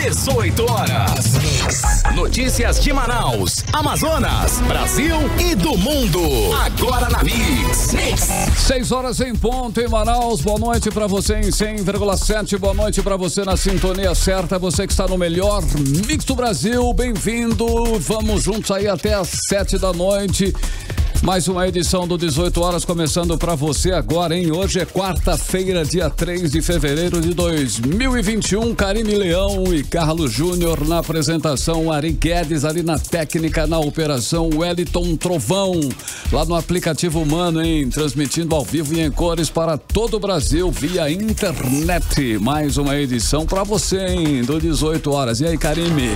18 horas. Notícias de Manaus, Amazonas, Brasil e do mundo. Agora na Mix. 6 horas em ponto em Manaus. Boa noite pra você em 100,7. Boa noite pra você na sintonia certa. Você que está no melhor Mix do Brasil. Bem-vindo. Vamos juntos aí até às 7 da noite. Mais uma edição do 18 horas começando pra você agora, hein? Hoje é quarta-feira, dia 3 de fevereiro de 2021. Karine Leão e Carlos Júnior na apresentação, Ari Guedes ali na técnica, na operação, Wellington Trovão lá no aplicativo Humano, hein? Transmitindo ao vivo e em cores para todo o Brasil via internet. Mais uma edição pra você, hein? Do 18 horas. E aí, Karine?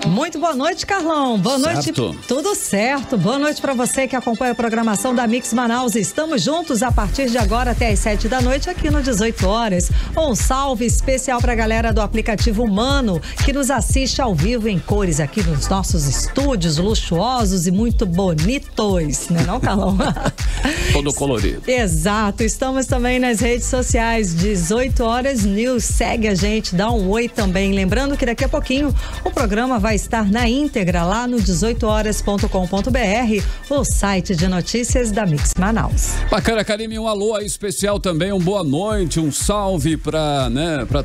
Muito boa noite, Carlão. Boa noite. Tudo certo. Boa noite para você que acompanha a programação da Mix Manaus. Estamos juntos a partir de agora até às 7 da noite aqui no 18 horas. Um salve especial para a galera do aplicativo Humano que nos assiste ao vivo em cores aqui nos nossos estúdios luxuosos e muito bonitos, né não, Carlão? Todo colorido. Exato. Estamos também nas redes sociais 18 horas News. Segue a gente, dá um oi também. Lembrando que daqui a pouquinho o programa vai estar na íntegra lá no 18horas.com.br, o site de notícias da Mix Manaus. Bacana, Karine, um alô aí especial também, boa noite, um salve pra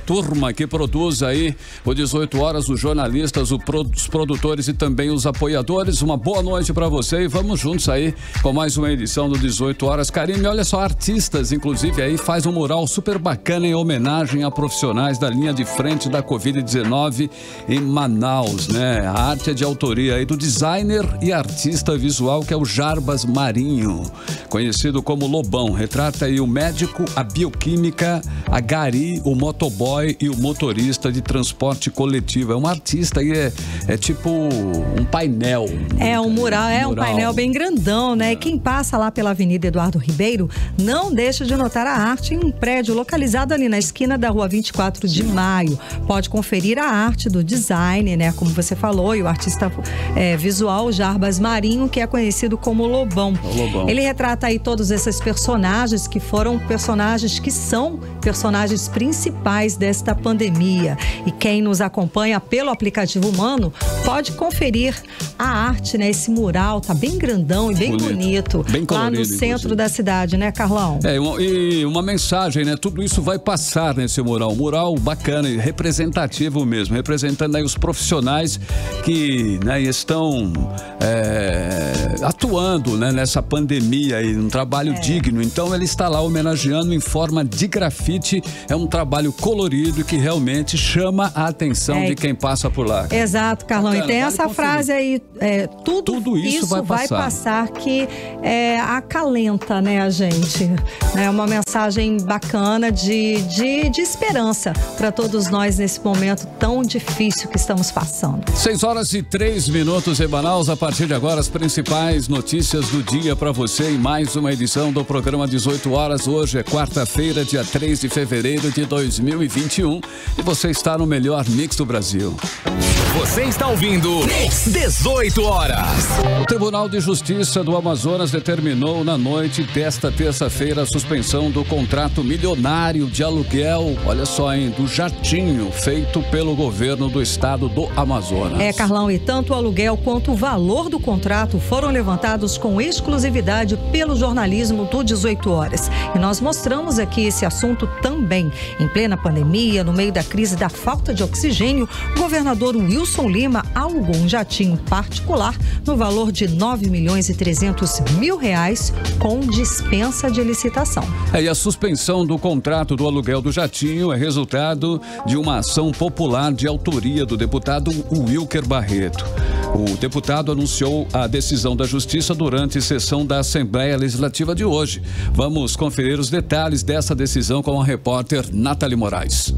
turma que produz aí o 18 horas, os jornalistas, os produtores e também os apoiadores. Uma boa noite pra você e vamos juntos aí com mais uma edição do 18 horas. Karine, olha só, artistas, inclusive aí faz um mural super bacana em homenagem a profissionais da linha de frente da Covid-19 em Manaus, né? A arte é de autoria aí do designer e artista visual que é o Jarbas Marinho, conhecido como Lobão. Retrata aí o médico, a bioquímica, a gari, o motoboy e o motorista de transporte coletivo. É um artista aí, é tipo um painel. É um mural, um painel bem grandão, né? E quem passa lá pela Avenida Eduardo Ribeiro não deixa de notar a arte em um prédio localizado ali na esquina da Rua 24 de Maio. Pode conferir a arte do design, né? Como você falou, e o artista visual Jarbas Marinho, que é conhecido como Lobão. Ele retrata aí todos esses personagens que foram personagens que são personagens principais desta pandemia. E quem nos acompanha pelo aplicativo Humano pode conferir a arte, né? Esse mural tá bem grandão e bem bonito. Bem colorido, lá no centro da cidade, né, Carlão? E uma mensagem, né? Tudo isso vai passar nesse mural. Um mural bacana e representativo mesmo, representando aí os profissionais que, né, estão atuando, né, nessa pandemia e um trabalho digno. Então ele está lá homenageando em forma de grafite. É um trabalho colorido que realmente chama a atenção de quem passa por lá. Exato, Carlão. Bacana, e tem essa frase aí, tudo isso vai passar que acalenta, né, a gente. É uma mensagem bacana de esperança para todos nós nesse momento tão difícil que estamos passando. 6 horas e 3 minutos em Manaus. A partir de agora, as principais notícias do dia para você em mais uma edição do programa 18 horas. Hoje é quarta-feira, dia 3 de fevereiro de 2021 e você está no melhor Mix do Brasil. Você está ouvindo Mix 18 horas. O Tribunal de Justiça do Amazonas determinou na noite desta terça-feira a suspensão do contrato milionário de aluguel, olha só, hein, do jatinho feito pelo governo do estado do Amazonas. Carlão, e tanto o aluguel quanto o valor do contrato foram levantados com exclusividade pelo jornalismo do 18 horas. E nós mostramos aqui esse assunto também. Em plena pandemia, no meio da crise da falta de oxigênio, o governador Wilson Lima alugou um jatinho particular no valor de R$9.300.000 com dispensa de licitação. E a suspensão do contrato do aluguel do jatinho é resultado de uma ação popular de autoria do deputado Wilker Barreto. O deputado anunciou a decisão da Justiça durante a sessão da Assembleia Legislativa de hoje. Vamos conferir os detalhes dessa decisão com a repórter Nathalie Moraes.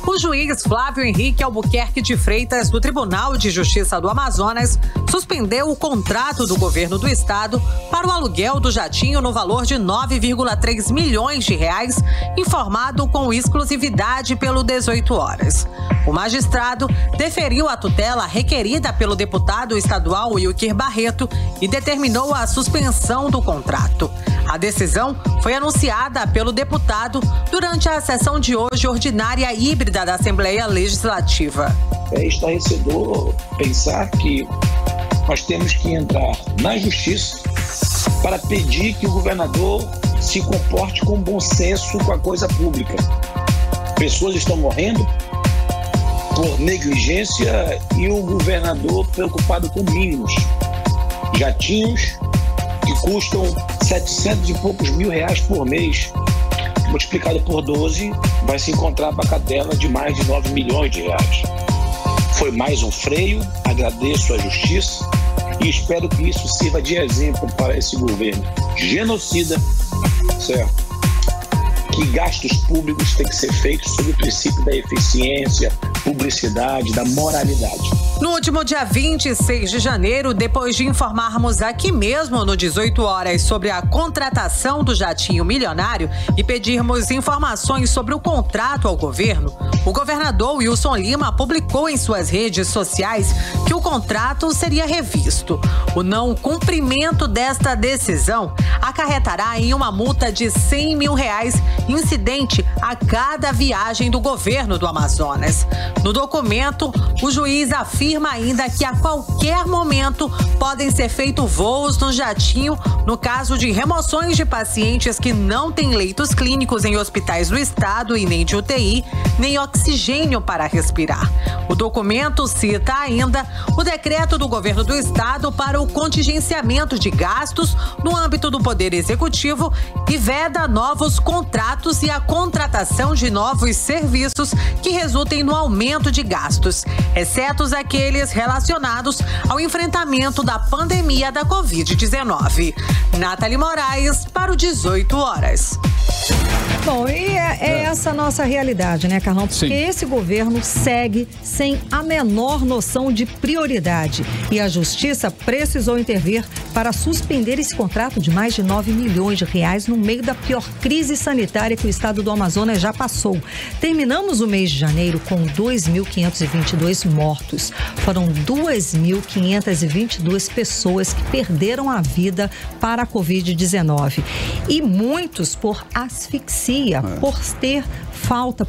O juiz Flávio Henrique Albuquerque de Freitas, do Tribunal de Justiça do Amazonas, suspendeu o contrato do governo do estado para o aluguel do jatinho no valor de R$9,3 milhões, informado com exclusividade pelo 18 horas. O magistrado deferiu a tutela requerida pelo deputado estadual Wilker Barreto e determinou a suspensão do contrato. A decisão foi anunciada pelo deputado durante a sessão de hoje ordinária híbrida da Assembleia Legislativa. É estarrecedor pensar que nós temos que entrar na justiça para pedir que o governador se comporte com bom senso com a coisa pública. Pessoas estão morrendo por negligência e o governador preocupado com mínimos. Jatinhos que custam 700 e poucos mil reais por mês, multiplicado por 12, vai se encontrar a bagatela de mais de 9 milhões de reais. Foi mais um freio, agradeço à justiça e espero que isso sirva de exemplo para esse governo genocida, certo? Que gastos públicos têm que ser feitos sob o princípio da eficiência, publicidade, da moralidade. No último dia 26 de janeiro, depois de informarmos aqui mesmo no 18 horas sobre a contratação do jatinho milionário e pedirmos informações sobre o contrato ao governo, o governador Wilson Lima publicou em suas redes sociais que o contrato seria revisto. O não cumprimento desta decisão acarretará em uma multa de R$100 mil incidente a cada viagem do governo do Amazonas. No documento, o juiz afirma ainda que a qualquer momento podem ser feitos voos no jatinho no caso de remoções de pacientes que não têm leitos clínicos em hospitais do estado e nem de UTI, nem oxigênio para respirar. O documento cita ainda o decreto do governo do estado para o contingenciamento de gastos no âmbito do Poder Executivo e veda novos contratos e a contratação de novos serviços que resultem no aumento de gastos, exceto aqueles relacionados ao enfrentamento da pandemia da Covid-19. Nathalie Moraes para o 18 horas. Bom, e é essa a nossa realidade, né, Carlão? Porque Sim. Esse governo segue sem a menor noção de prioridade. E a Justiça precisou intervir para suspender esse contrato de mais de 9 milhões de reais no meio da pior crise sanitária que o estado do Amazonas já passou. Terminamos o mês de janeiro com 2.522 mortos. Foram 2.522 pessoas que perderam a vida para a Covid-19. E muitos por asfixia,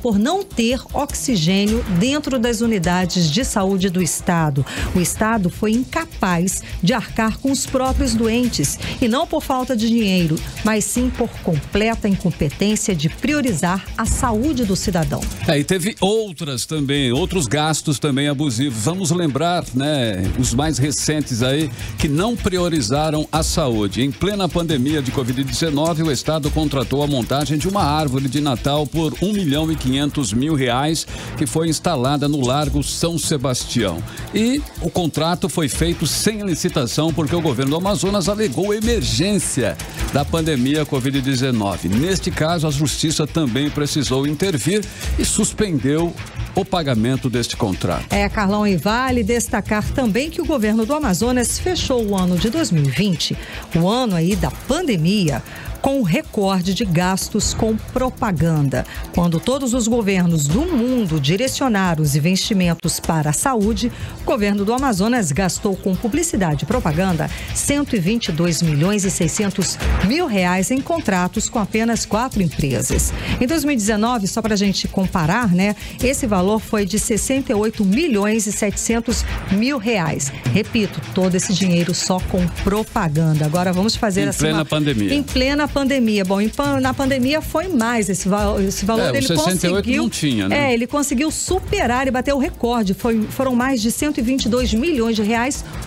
por não ter oxigênio dentro das unidades de saúde do estado. O estado foi incapaz de arcar com os próprios doentes e não por falta de dinheiro, mas sim por completa incompetência de priorizar a saúde do cidadão. E teve outros gastos também abusivos. Vamos lembrar, né, os mais recentes aí que não priorizaram a saúde. Em plena pandemia de Covid-19, o estado contratou a montagem de uma árvore de Natal por R$1.500.000 que foi instalada no Largo São Sebastião. E o contrato foi feito sem licitação porque o governo do Amazonas alegou emergência da pandemia Covid-19. Neste caso, a Justiça também precisou intervir e suspendeu o pagamento deste contrato. Carlão, e vale destacar também que o governo do Amazonas fechou o ano de 2020, o ano aí da pandemia, com recorde de gastos com propaganda. Quando todos os governos do mundo direcionaram os investimentos para a saúde, o governo do Amazonas gastou com publicidade e propaganda R$122.600.000 em contratos com apenas 4 empresas. Em 2019, só para a gente comparar, né, esse valor foi de R$68.700.000. Repito, todo esse dinheiro só com propaganda. Agora vamos fazer assim. Em plena pandemia. Em plena pandemia. Bom, na pandemia foi mais esse valor. Ele 68 conseguiu, não tinha, né? Ele conseguiu superar e bater o recorde. Foram mais de R$122 milhões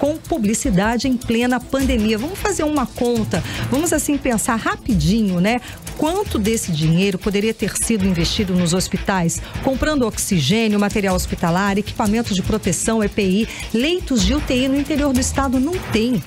com publicidade em plena pandemia. Vamos fazer uma conta. Vamos assim pensar rapidinho, né? Quanto desse dinheiro poderia ter sido investido nos hospitais, comprando oxigênio, material hospitalar, equipamentos de proteção, EPI, leitos de UTI no interior do estado não tem.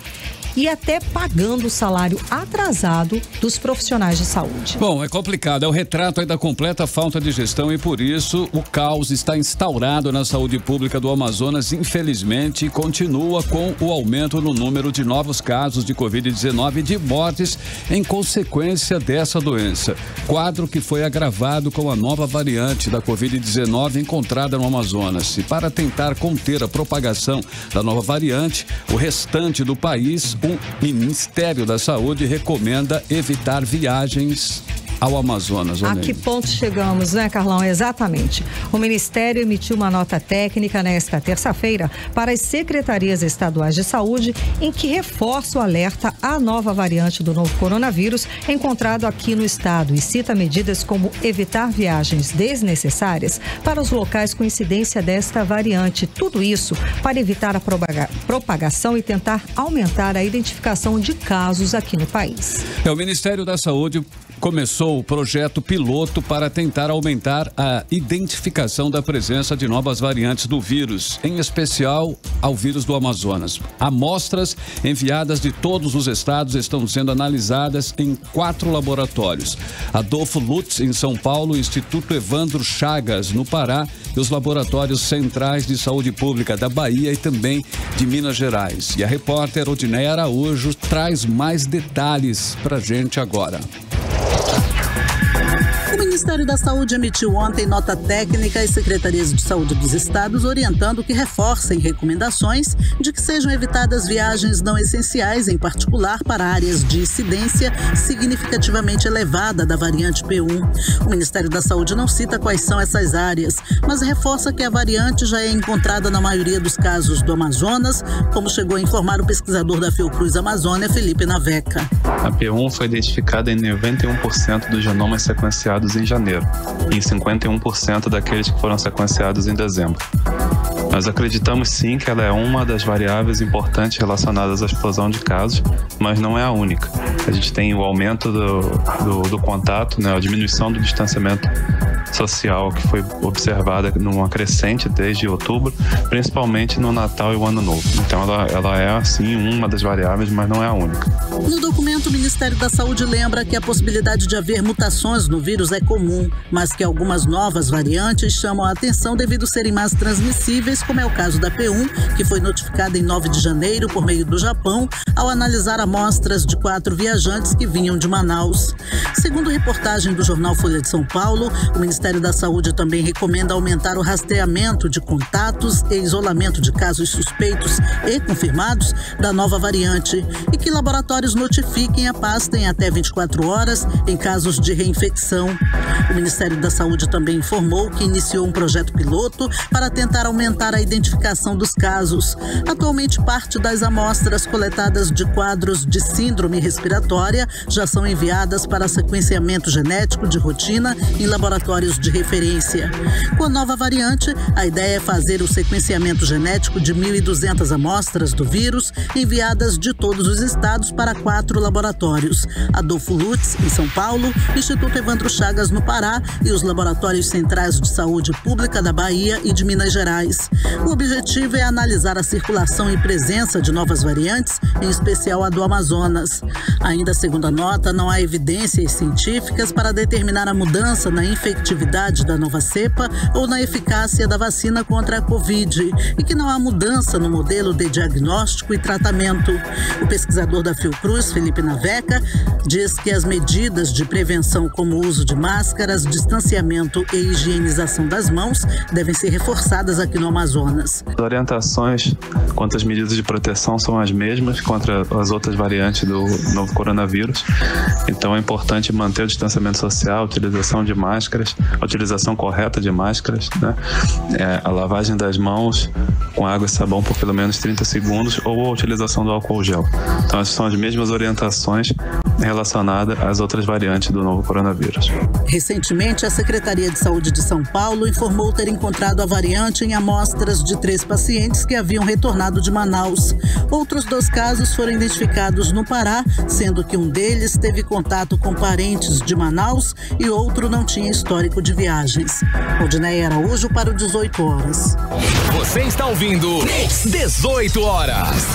E até pagando o salário atrasado dos profissionais de saúde. Bom, é complicado, é o retrato aí da completa falta de gestão e por isso o caos está instaurado na saúde pública do Amazonas, infelizmente, e continua com o aumento no número de novos casos de Covid-19 e de mortes em consequência dessa doença. Quadro que foi agravado com a nova variante da Covid-19 encontrada no Amazonas. E para tentar conter a propagação da nova variante, o restante do país O Ministério da Saúde recomenda evitar viagens ao Amazonas. A que ponto chegamos, né, Carlão? Exatamente. O Ministério emitiu uma nota técnica nesta terça-feira para as secretarias estaduais de saúde, em que reforça o alerta à nova variante do novo coronavírus encontrado aqui no estado e cita medidas como evitar viagens desnecessárias para os locais com incidência desta variante. Tudo isso para evitar a propagação e tentar aumentar a identificação de casos aqui no país. O Ministério da Saúde começou o projeto piloto para tentar aumentar a identificação da presença de novas variantes do vírus, em especial ao vírus do Amazonas. Amostras enviadas de todos os estados estão sendo analisadas em 4 laboratórios: Adolfo Lutz, em São Paulo, Instituto Evandro Chagas, no Pará, e os laboratórios centrais de saúde pública da Bahia e também de Minas Gerais. E a repórter Odineia Araújo traz mais detalhes pra gente agora. O Ministério da Saúde emitiu ontem nota técnica às secretarias de saúde dos estados, orientando que reforcem recomendações de que sejam evitadas viagens não essenciais, em particular para áreas de incidência significativamente elevada da variante P1. O Ministério da Saúde não cita quais são essas áreas, mas reforça que a variante já é encontrada na maioria dos casos do Amazonas, como chegou a informar o pesquisador da Fiocruz Amazônia, Felipe Naveca. A P1 foi identificada em 91% dos genomas sequenciados em janeiro e em 51% daqueles que foram sequenciados em dezembro. Nós acreditamos sim que ela é uma das variáveis importantes relacionadas à explosão de casos, mas não é a única. A gente tem o aumento do contato, né, a diminuição do distanciamento social que foi observada numa crescente desde outubro, principalmente no Natal e o Ano Novo. Então ela é, assim, uma das variáveis, mas não é a única. No documento, o Ministério da Saúde lembra que a possibilidade de haver mutações no vírus é comum, mas que algumas novas variantes chamam a atenção devido serem mais transmissíveis, como é o caso da P1, que foi notificada em 9 de janeiro por meio do Japão, ao analisar amostras de 4 viajantes que vinham de Manaus. Segundo reportagem do jornal Folha de São Paulo, o Ministério da Saúde também recomenda aumentar o rastreamento de contatos e isolamento de casos suspeitos e confirmados da nova variante e que laboratórios notifiquem a pasta em até 24 horas em casos de reinfecção. O Ministério da Saúde também informou que iniciou um projeto piloto para tentar aumentar a identificação dos casos. Atualmente, parte das amostras coletadas de quadros de síndrome respiratória já são enviadas para sequenciamento genético de rotina em laboratórios de referência. Com a nova variante, a ideia é fazer o sequenciamento genético de 1.200 amostras do vírus enviadas de todos os estados para 4 laboratórios: Adolfo Lutz, em São Paulo, Instituto Evandro Chagas, no Pará, e os laboratórios centrais de saúde pública da Bahia e de Minas Gerais. O objetivo é analisar a circulação e presença de novas variantes, em especial a do Amazonas. Ainda segundo a nota, não há evidências científicas para determinar a mudança na infectividade da nova cepa ou na eficácia da vacina contra a Covid e que não há mudança no modelo de diagnóstico e tratamento. O pesquisador da Fiocruz, Felipe Naveca, diz que as medidas de prevenção como o uso de máscaras, distanciamento e higienização das mãos devem ser reforçadas aqui no Amazonas. As orientações quanto às medidas de proteção são as mesmas contra as outras variantes do novo coronavírus. Então é importante manter o distanciamento social, a utilização de máscaras, a utilização correta de máscaras, né? A lavagem das mãos com água e sabão por pelo menos 30 segundos ou a utilização do álcool gel. Então essas são as mesmas orientações relacionadas às outras variantes do novo coronavírus. Recentemente, a Secretaria de Saúde de São Paulo informou ter encontrado a variante em amostras de 3 pacientes que haviam retornado de Manaus. Outros 2 casos foram identificados no Pará, sendo que um deles teve contato com parentes de Manaus e outro não tinha histórico de viagens. Odineia Araújo para o 18 horas. Você está ouvindo 18 horas.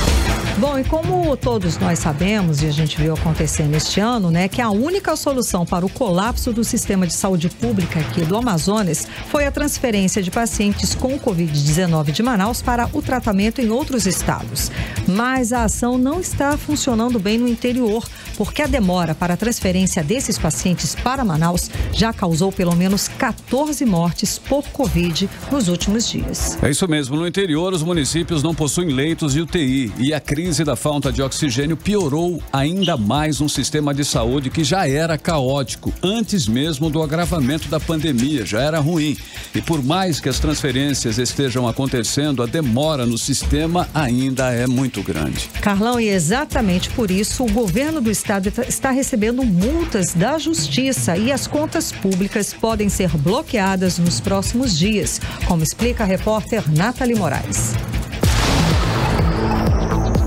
Bom, e como todos nós sabemos, e a gente viu acontecer neste ano, né, que a única solução para o colapso do sistema de saúde pública aqui do Amazonas foi a transferência de pacientes com Covid-19 de Manaus para o tratamento em outros estados. Mas a ação não está funcionando bem no interior, porque a demora para a transferência desses pacientes para Manaus já causou pelo menos 14 mortes por Covid nos últimos dias. É isso mesmo. No interior, os municípios não possuem leitos de UTI e a crise da falta de oxigênio piorou ainda mais um sistema de saúde que já era caótico antes mesmo do agravamento da pandemia, já era ruim. E por mais que as transferências estejam acontecendo, a demora no sistema ainda é muito grande. Carlão, e exatamente por isso o governo do estado está recebendo multas da Justiça e as contas públicas podem ser bloqueadas nos próximos dias, como explica a repórter Nathalie Moraes.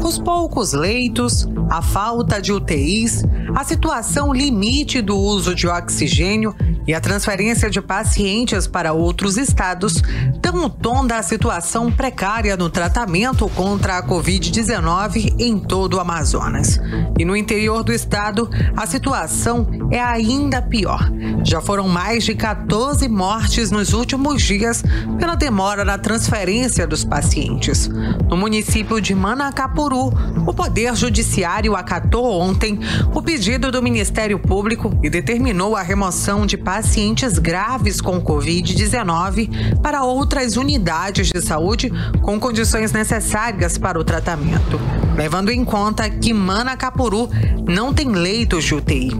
Os poucos leitos, a falta de UTIs, a situação limite do uso de oxigênio e a transferência de pacientes para outros estados dão o tom da situação precária no tratamento contra a Covid-19 em todo o Amazonas. E no interior do estado, a situação é ainda pior. Já foram mais de 14 mortes nos últimos dias pela demora na transferência dos pacientes. No município de Manacapuru, o Poder Judiciário acatou ontem o pedido do Ministério Público e determinou a remoção de pacientes graves com Covid-19 para outras unidades de saúde com condições necessárias para o tratamento, levando em conta que Manacapuru não tem leitos de UTI.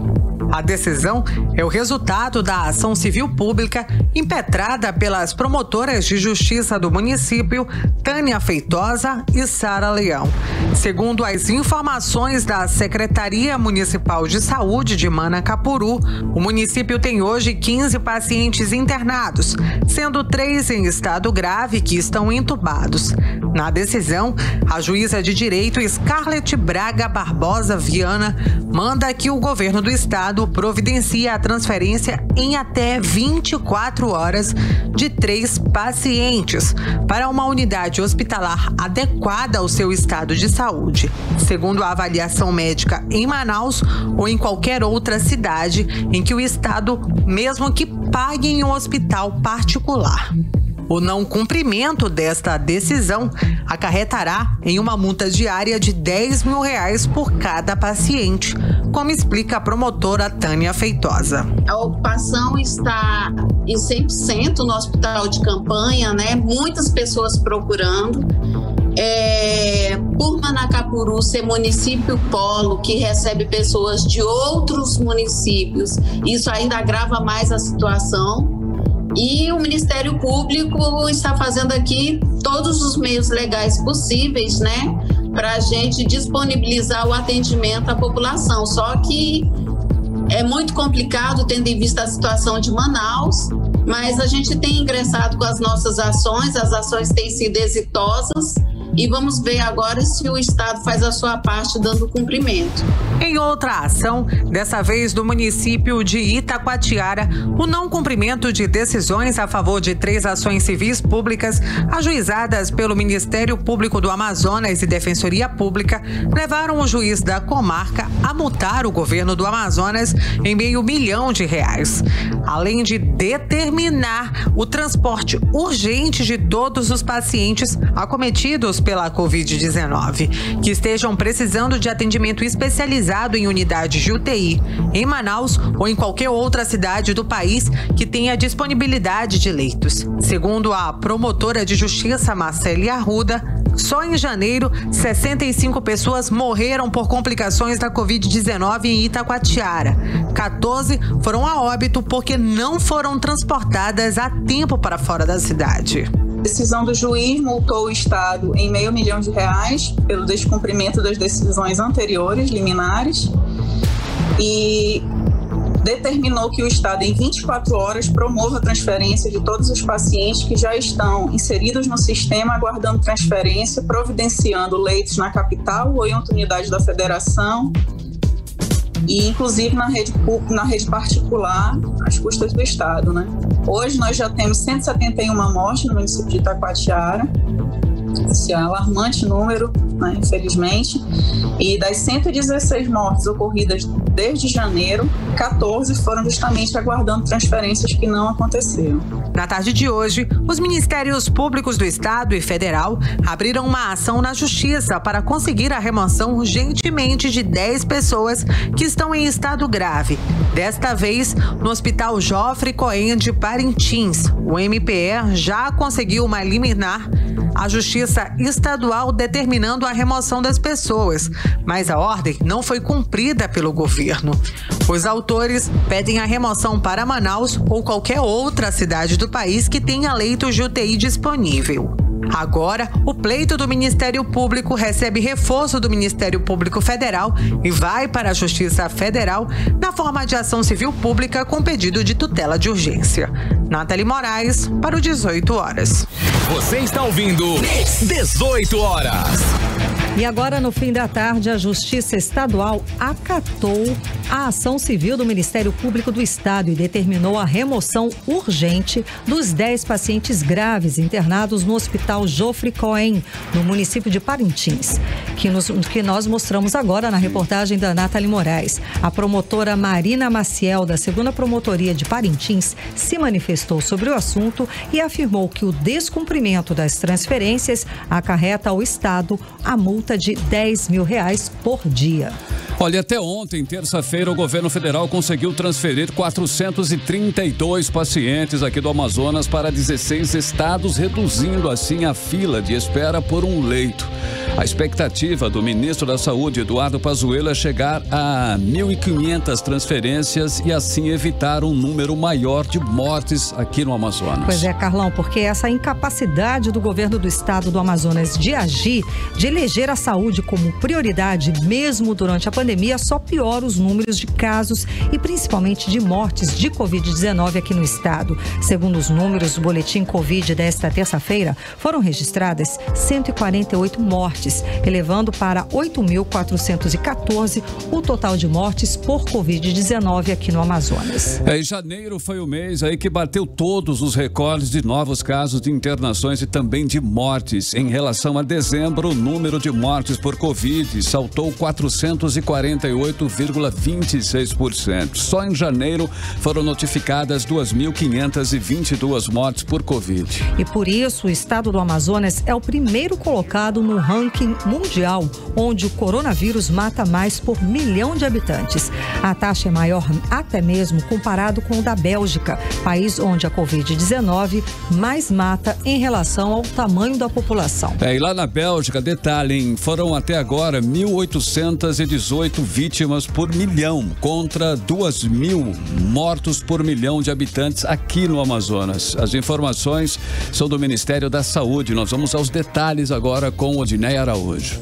A decisão é o resultado da ação civil pública impetrada pelas promotoras de justiça do município, Tânia Feitosa e Sara Leão. Segundo as informações da Secretaria Municipal de Saúde de Manacapuru, o município tem hoje 15 pacientes internados, sendo 3 em estado grave que estão entubados. Na decisão, a juíza de direito Scarlett Braga Barbosa Viana manda que o governo do estado providencia a transferência em até 24 horas de 3 pacientes para uma unidade hospitalar adequada ao seu estado de saúde, segundo a avaliação médica em Manaus ou em qualquer outra cidade em que o estado, mesmo que pague em um hospital particular. O não cumprimento desta decisão acarretará em uma multa diária de R$10 mil por cada paciente, como explica a promotora Tânia Feitosa. A ocupação está em 100% no hospital de campanha, né? Muitas pessoas procurando. Por Manacapuru ser município polo, que recebe pessoas de outros municípios, isso ainda agrava mais a situação. E o Ministério Público está fazendo aqui todos os meios legais possíveis, né, para a gente disponibilizar o atendimento à população. Só que é muito complicado, tendo em vista a situação de Manaus, mas a gente tem ingressado com as nossas ações, as ações têm sido exitosas. E vamos ver agora se o Estado faz a sua parte dando cumprimento. Em outra ação, dessa vez do município de Itacoatiara, o não cumprimento de decisões a favor de 3 ações civis públicas ajuizadas pelo Ministério Público do Amazonas e Defensoria Pública levaram o juiz da comarca a multar o governo do Amazonas em R$500 mil. Além de determinar o transporte urgente de todos os pacientes acometidos pela Covid-19, que estejam precisando de atendimento especializado em unidades de UTI, em Manaus ou em qualquer outra cidade do país que tenha disponibilidade de leitos. Segundo a promotora de justiça Marcele Arruda, só em janeiro, 65 pessoas morreram por complicações da Covid-19 em Itacoatiara. 14 foram a óbito porque não foram transportadas a tempo para fora da cidade. A decisão do juiz multou o Estado em R$500 mil pelo descumprimento das decisões anteriores, liminares, e determinou que o Estado, em 24 horas, promova a transferência de todos os pacientes que já estão inseridos no sistema, aguardando transferência, providenciando leitos na capital ou em outra unidade da federação, e inclusive na rede particular, às custas do Estado, né? Hoje nós já temos 171 mortes no município de Itacoatiara esse alarmante número, né, infelizmente. E das 116 mortes ocorridas desde janeiro, 14 foram justamente aguardando transferências que não aconteceram. Na tarde de hoje, os Ministérios Públicos do Estado e Federal abriram uma ação na Justiça para conseguir a remoção urgentemente de 10 pessoas que estão em estado grave. Desta vez, no Hospital Joffre Cohen de Parintins. O MPE já conseguiu uma liminar, a Justiça Estadual determinando a remoção das pessoas, mas a ordem não foi cumprida pelo governo. Os autores pedem a remoção para Manaus ou qualquer outra cidade do país que tenha leitos de UTI disponível. Agora, o pleito do Ministério Público recebe reforço do Ministério Público Federal e vai para a Justiça Federal na forma de ação civil pública com pedido de tutela de urgência. Nathalie Moraes, para o 18 horas. Você está ouvindo 18 horas. E agora, no fim da tarde, a Justiça Estadual acatou a ação civil do Ministério Público do Estado e determinou a remoção urgente dos 10 pacientes graves internados no Hospital Joffre Cohen, no município de Parintins, que nós mostramos agora na reportagem da Nathalie Moraes. A promotora Marina Maciel, da 2ª Promotoria de Parintins, se manifestou sobre o assunto e afirmou que o descumprimento das transferências acarreta ao Estado a multa de R$10 mil por dia. Olha, até ontem, terça-feira, o governo federal conseguiu transferir 432 pacientes aqui do Amazonas para 16 estados, reduzindo assim a fila de espera por um leito. A expectativa do ministro da Saúde, Eduardo Pazuello, é chegar a 1.500 transferências e assim evitar um número maior de mortes aqui no Amazonas. Pois é, Carlão, porque essa incapacidade do governo do estado do Amazonas de agir, de eleger a saúde como prioridade, mesmo durante a pandemia, só piora os números de casos e principalmente de mortes de Covid-19 aqui no estado. Segundo os números do boletim Covid desta terça-feira, foram registradas 148 mortes, elevando para 8.414 o total de mortes por Covid-19 aqui no Amazonas. Em janeiro foi o mês aí que bateu todos os recordes de novos casos de internações e também de mortes. Em relação a dezembro, o número de mortes por Covid saltou 448,26%. Só em janeiro foram notificadas 2.522 mortes por Covid. E por isso, o estado do Amazonas é o primeiro colocado no ranking mundial, onde o coronavírus mata mais por milhão de habitantes. A taxa é maior até mesmo comparado com o da Bélgica, país onde a Covid-19 mais mata em relação ao tamanho da população. E lá na Bélgica, detalhe, hein, foram até agora 1.818 vítimas por milhão, contra 2.000 mortos por milhão de habitantes aqui no Amazonas. As informações são do Ministério da Saúde. Nós vamos aos detalhes agora com Odineia Araújo.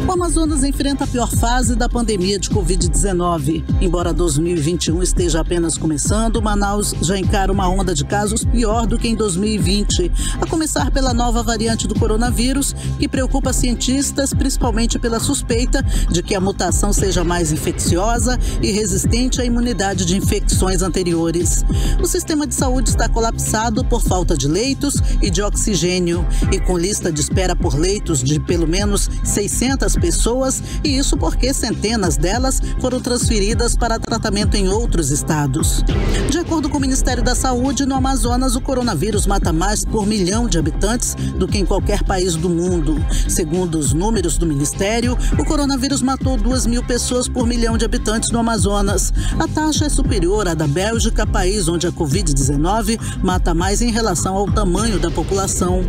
O Amazonas enfrenta a pior fase da pandemia de Covid-19. Embora 2021 esteja apenas começando, Manaus já encara uma onda de casos pior do que em 2020, a começar pela nova variante do coronavírus, que preocupa cientistas, principalmente pela suspeita de que a mutação seja mais infecciosa e resistente à imunidade de infecções anteriores. O sistema de saúde está colapsado por falta de leitos e de oxigênio, e com lista de espera por leitos de pelo menos 600 pessoas, e isso porque centenas delas foram transferidas para tratamento em outros estados. De acordo com o Ministério da Saúde, no Amazonas o coronavírus mata mais por milhão de habitantes do que em qualquer país do mundo. Segundo os números do Ministério, o coronavírus matou 2.000 pessoas por milhão de habitantes no Amazonas. A taxa é superior à da Bélgica, país onde a Covid-19 mata mais em relação ao tamanho da população.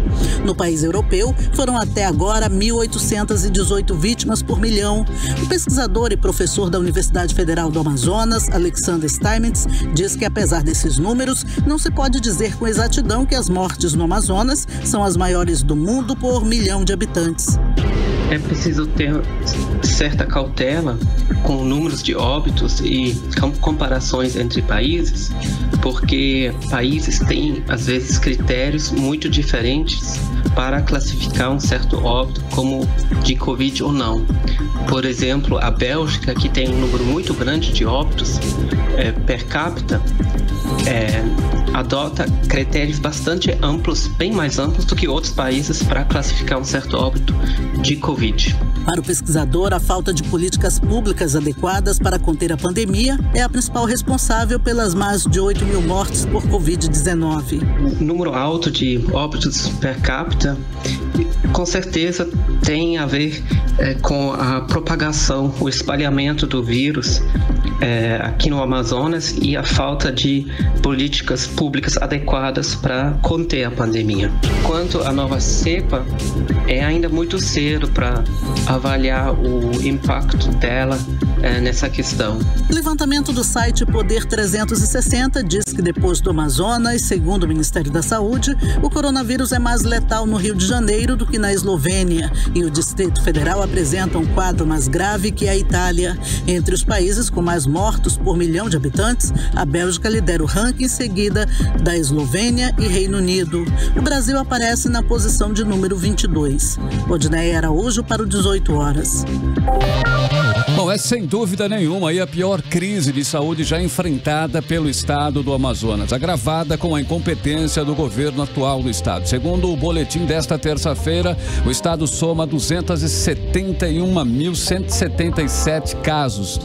No país europeu, foram até agora 1.818 vítimas por milhão. O pesquisador e professor da Universidade Federal do Amazonas, Alexander Steinmetz, diz que apesar desses números, não se pode dizer com exatidão que as mortes no Amazonas são as maiores do mundo por milhão de habitantes. É preciso ter certa cautela com números de óbitos e comparações entre países, porque países têm, às vezes, critérios muito diferentes para classificar um certo óbito como de Covid ou não. Por exemplo, a Bélgica, que tem um número muito grande de óbitos per capita, adota critérios bastante amplos, bem mais amplos do que outros países, para classificar um certo óbito de Covid. Para o pesquisador, a falta de políticas públicas adequadas para conter a pandemia é a principal responsável pelas mais de 8 mil mortes por Covid-19. Número alto de óbitos per capita, com certeza tem a ver com a propagação, o espalhamento do vírus aqui no Amazonas e a falta de políticas públicas adequadas para conter a pandemia. Quanto à nova cepa, é ainda muito cedo para avaliar o impacto dela nessa questão. O levantamento do site Poder 360 diz que depois do Amazonas, segundo o Ministério da Saúde, o coronavírus é mais letal no Rio de Janeiro do que na Eslovênia e o Distrito Federal apresenta um quadro mais grave que a Itália. Entre os países com mais mortos por milhão de habitantes, a Bélgica lidera o ranking, seguida da Eslovênia e Reino Unido. O Brasil aparece na posição de número 22. Odneia Araújo para o 18 horas. Bom, é sem dúvida nenhuma aí a pior crise de saúde já enfrentada pelo estado do Amazonas, agravada com a incompetência do governo atual do estado. Segundo o boletim desta terça-feira, o estado soma 271.177 casos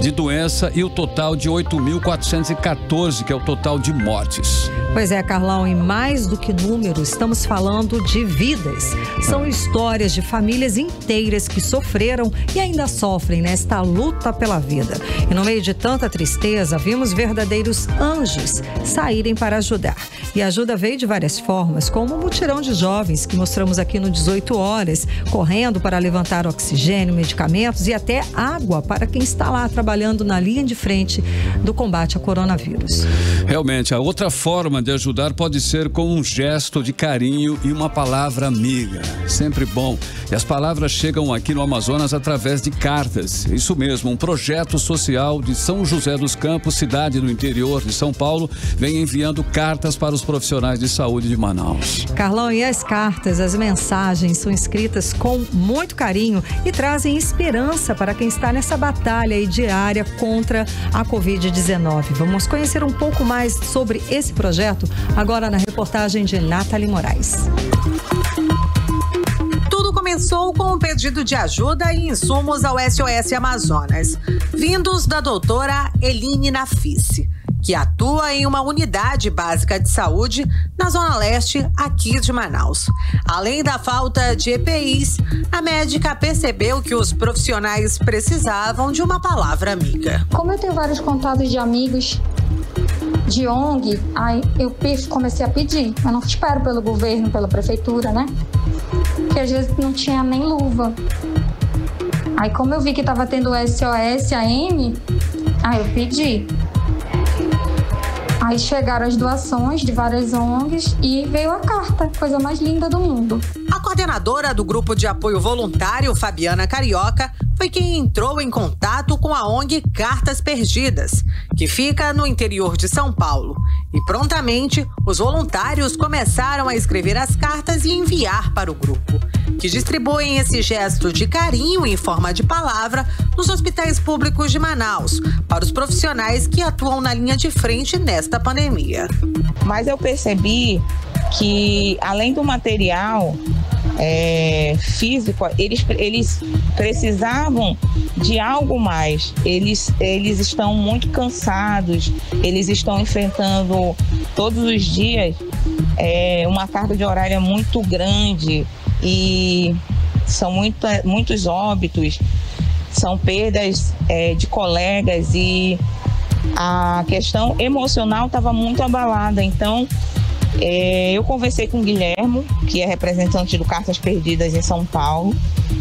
de doença e o total de 8.414, que é o total de mortes. Pois é, Carlão, e mais do que números, estamos falando de vidas. São histórias de famílias inteiras que sofreram e ainda sofrem nesta luta pela vida. E no meio de tanta tristeza, vimos verdadeiros anjos saírem para ajudar. E a ajuda veio de várias formas, como o mutirão de jovens que mostramos aqui no 18 horas, correndo para levantar oxigênio, medicamentos e até água para quem está lá trabalhando na linha de frente do combate ao coronavírus. Realmente, a outra forma de ajudar pode ser com um gesto de carinho e uma palavra amiga. Sempre bom. E as palavras chegam aqui no Amazonas através de cartas. Isso mesmo, um projeto social de São José dos Campos, cidade do interior de São Paulo, vem enviando cartas para os profissionais de saúde de Manaus. Carlão, e as cartas, as mensagens são escritas com muito carinho e trazem esperança para quem está nessa batalha aí diária contra a Covid-19. Vamos conhecer um pouco mais sobre esse projeto agora na reportagem de Nathalie Moraes. Tudo começou com um pedido de ajuda e insumos ao SOS Amazonas, vindos da doutora Eline Nafisi, que atua em uma unidade básica de saúde na Zona Leste, aqui de Manaus. Além da falta de EPIs, a médica percebeu que os profissionais precisavam de uma palavra amiga. Como eu tenho vários contatos de amigos de ONG, aí eu comecei a pedir. Eu não espero pelo governo, pela prefeitura, né? Porque às vezes não tinha nem luva. Aí como eu vi que estava tendo o SOS AM, aí eu pedi. Aí chegaram as doações de várias ONGs e veio a carta, coisa mais linda do mundo. A coordenadora do grupo de apoio voluntário, Fabiana Carioca, foi quem entrou em contato com a ONG Cartas Perdidas, que fica no interior de São Paulo. E prontamente, os voluntários começaram a escrever as cartas e enviar para o grupo, que distribuem esse gesto de carinho em forma de palavra nos hospitais públicos de Manaus, para os profissionais que atuam na linha de frente nesta pandemia. Mas eu percebi que, além do material físico, eles precisavam de algo mais. Eles estão muito cansados, eles estão enfrentando todos os dias uma carga de horário muito grande e são muitos óbitos, são perdas de colegas e a questão emocional estava muito abalada. Então, eu conversei com o Guilhermo, que é representante do Cartas Perdidas em São Paulo,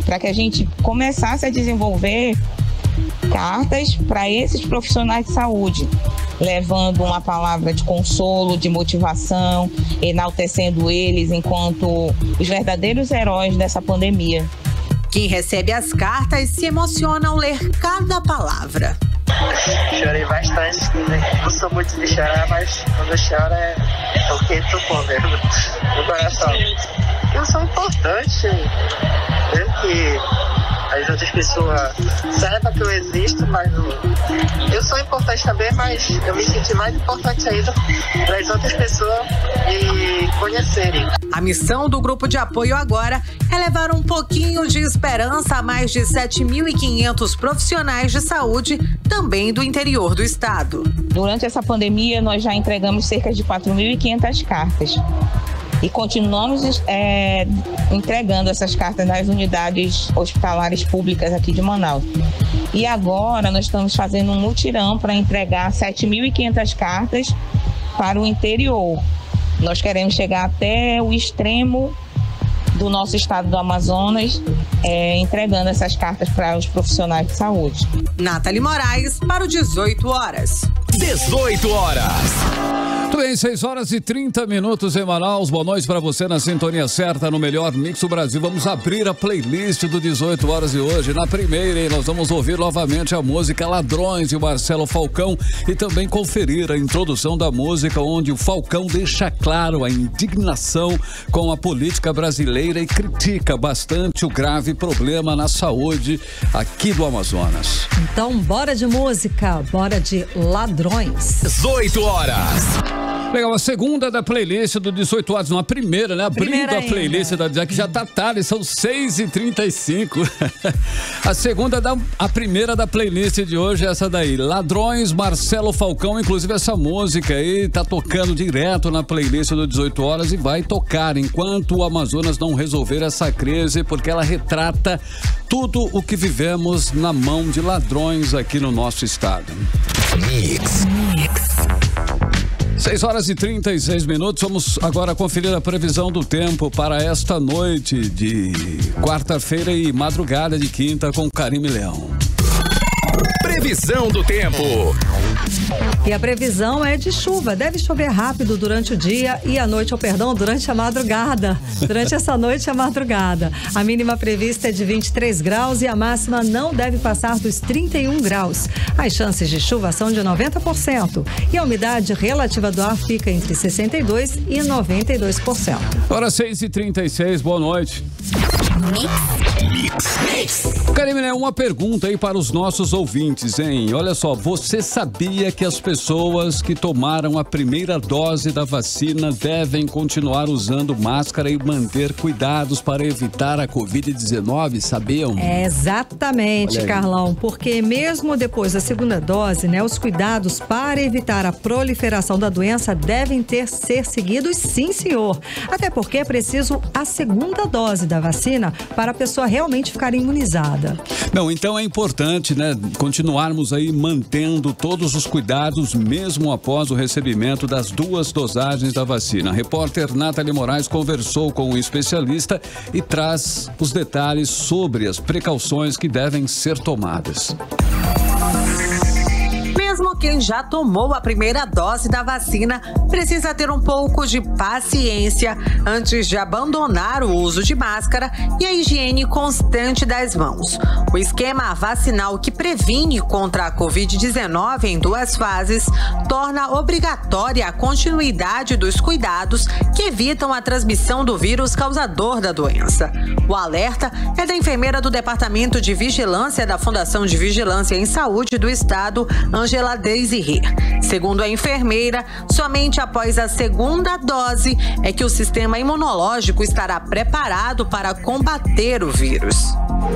para que a gente começasse a desenvolver cartas para esses profissionais de saúde, levando uma palavra de consolo, de motivação, enaltecendo eles enquanto os verdadeiros heróis dessa pandemia. Quem recebe as cartas se emociona ao ler cada palavra. Chorei bastante, não sou muito de chorar, mas quando choro é porque tô com dentro do coração. Eu sou importante, mesmo que as outras pessoas saibam que eu existo, mas eu sou importante também, mas eu me senti mais importante ainda para as outras pessoas me conhecerem. A missão do grupo de apoio agora é levar um pouquinho de esperança a mais de 7.500 profissionais de saúde, também do interior do estado. Durante essa pandemia, nós já entregamos cerca de 4.500 cartas. E continuamos entregando essas cartas nas unidades hospitalares públicas aqui de Manaus. E agora nós estamos fazendo um mutirão para entregar 7.500 cartas para o interior. Nós queremos chegar até o extremo do nosso estado do Amazonas, entregando essas cartas para os profissionais de saúde. Nathalie Moraes para o 18 horas. 18 horas. Muito bem, 6 horas e 30 minutos em Manaus. Boa noite para você na sintonia certa, no melhor mix do Brasil. Vamos abrir a playlist do 18 horas de hoje. Na primeira, hein, nós vamos ouvir novamente a música Ladrões de Marcelo Falcão e também conferir a introdução da música, onde o Falcão deixa claro a indignação com a política brasileira e critica bastante o grave problema na saúde aqui do Amazonas. Então, bora de música, bora de Ladrões. 18 horas. Legal, a segunda da playlist do 18 horas, não a primeira, né? Abrindo a playlist da que já tá tarde, são 6h35. A primeira da playlist de hoje é essa daí, Ladrões, Marcelo Falcão, inclusive essa música aí tá tocando direto na playlist do 18 horas e vai tocar enquanto o Amazonas não resolver essa crise, porque ela retrata tudo o que vivemos na mão de ladrões aqui no nosso estado. Mix. 6 horas e 36 minutos, vamos agora conferir a previsão do tempo para esta noite de quarta-feira e madrugada de quinta com Karime Leão. Previsão do tempo. E a previsão é de chuva. Deve chover rápido durante o dia e à noite, durante a madrugada. Durante essa noite e a madrugada. A mínima prevista é de 23 graus e a máxima não deve passar dos 31 graus. As chances de chuva são de 90% e a umidade relativa do ar fica entre 62% e 92%. Hora 6h36, boa noite. Karime, uma pergunta aí para os nossos ouvintes, hein? Olha só, você sabia que as pessoas que tomaram a primeira dose da vacina devem continuar usando máscara e manter cuidados para evitar a Covid-19, sabiam? Exatamente, Carlão, porque mesmo depois da segunda dose, os cuidados para evitar a proliferação da doença devem ser seguidos, sim, senhor. Até porque é preciso a segunda dose da vacina para a pessoa realmente ficar imunizada. Não, então é importante, continuarmos aí mantendo todos os cuidados mesmo após o recebimento das 2 dosagens da vacina. A repórter Nathalie Moraes conversou com um especialista e traz os detalhes sobre as precauções que devem ser tomadas. Mesmo quem já tomou a primeira dose da vacina precisa ter um pouco de paciência antes de abandonar o uso de máscara e a higiene constante das mãos. O esquema vacinal que previne contra a Covid-19 em 2 fases torna obrigatória a continuidade dos cuidados que evitam a transmissão do vírus causador da doença. O alerta é da enfermeira do Departamento de Vigilância da Fundação de Vigilância em Saúde do Estado, Angela Desirê. Segundo a enfermeira, somente após a segunda dose é que o sistema imunológico estará preparado para combater o vírus.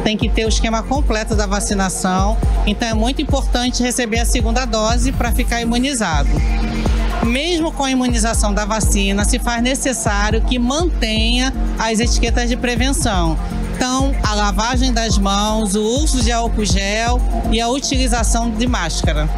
Tem que ter o esquema completo da vacinação, então é muito importante receber a segunda dose para ficar imunizado. Mesmo com a imunização da vacina, se faz necessário que mantenha as etiquetas de prevenção. Então, a lavagem das mãos, o uso de álcool gel e a utilização de máscara.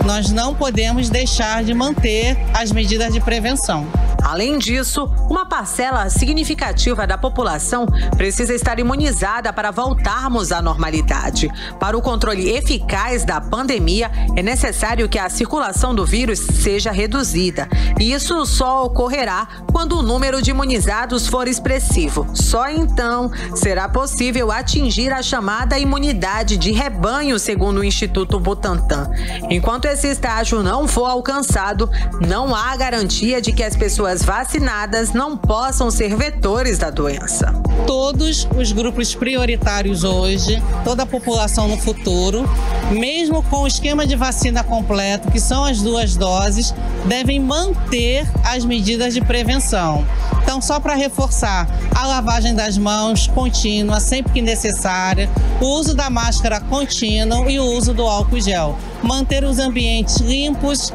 Nós não podemos deixar de manter as medidas de prevenção. Além disso, uma parcela significativa da população precisa estar imunizada para voltarmos à normalidade. Para o controle eficaz da pandemia, é necessário que a circulação do vírus seja reduzida. E isso só ocorrerá quando o número de imunizados for expressivo. Só então será possível atingir a chamada imunidade de rebanho, segundo o Instituto Butantan. Enquanto esse estágio não for alcançado, não há garantia de que as pessoas pessoas vacinadas não possam ser vetores da doença. Todos os grupos prioritários hoje, toda a população no futuro, mesmo com o esquema de vacina completo, que são as 2 doses, devem manter as medidas de prevenção. Então, só para reforçar, a lavagem das mãos contínua, sempre que necessária, o uso da máscara contínua e o uso do álcool gel. Manter os ambientes limpos,